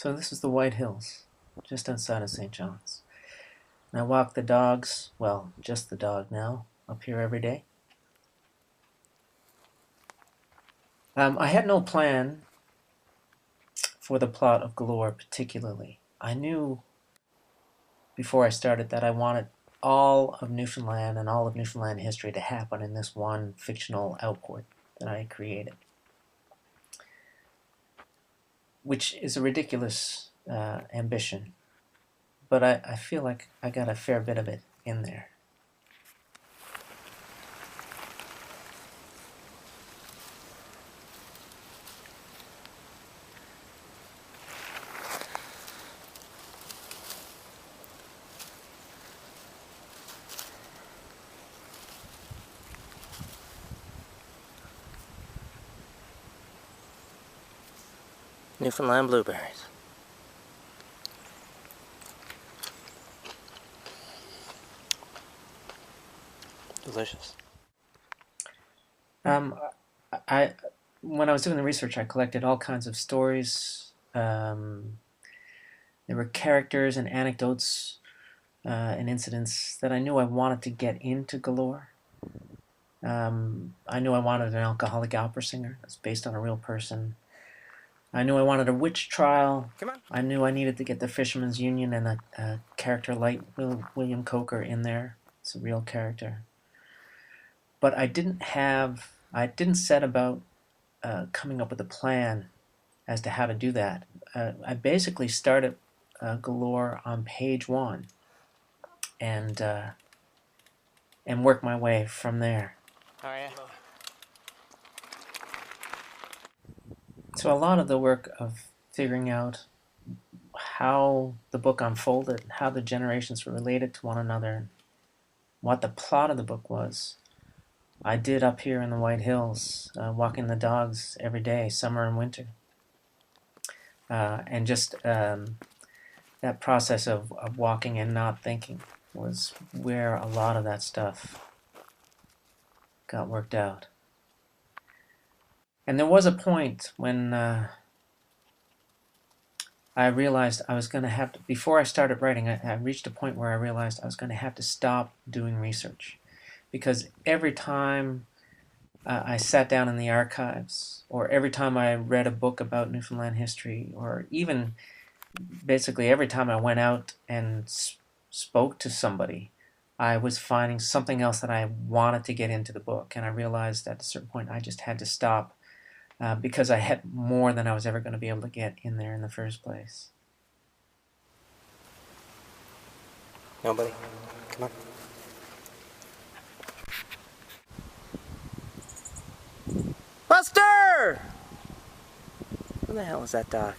So this is the White Hills, just outside of St. John's. And I walk the dogs, well, just the dog now, up here every day. I had no plan for the plot of Galore particularly. I knew before I started that I wanted all of Newfoundland and all of Newfoundland history to happen in this one fictional output that I created, which is a ridiculous ambition, but I feel like I got a fair bit of it in there. Newfoundland blueberries. Delicious. When I was doing the research, I collected all kinds of stories. There were characters and anecdotes and incidents that I knew I wanted to get into Galore. I knew I wanted an alcoholic opera singer that's based on a real person. I knew I wanted a witch trial. I knew I needed to get the Fisherman's Union and a character like William Coker in there. It's a real character. But I didn't set about coming up with a plan as to how to do that. I basically started Galore on page 1 and worked my way from there. How are you? So a lot of the work of figuring out how the book unfolded, how the generations were related to one another, what the plot of the book was, I did up here in the White Hills, walking the dogs every day, summer and winter. And just that process of walking and not thinking was where a lot of that stuff got worked out. And there was a point when I realized I was going to have to, before I started writing, I reached a point where I realized I was going to have to stop doing research. Because every time I sat down in the archives, or every time I read a book about Newfoundland history, or even basically every time I went out and spoke to somebody, I was finding something else that I wanted to get into the book. And I realized at a certain point I just had to stop. Because I had more than I was ever going to be able to get in there in the first place. Nobody? Come on. Buster! Who the hell is that dog?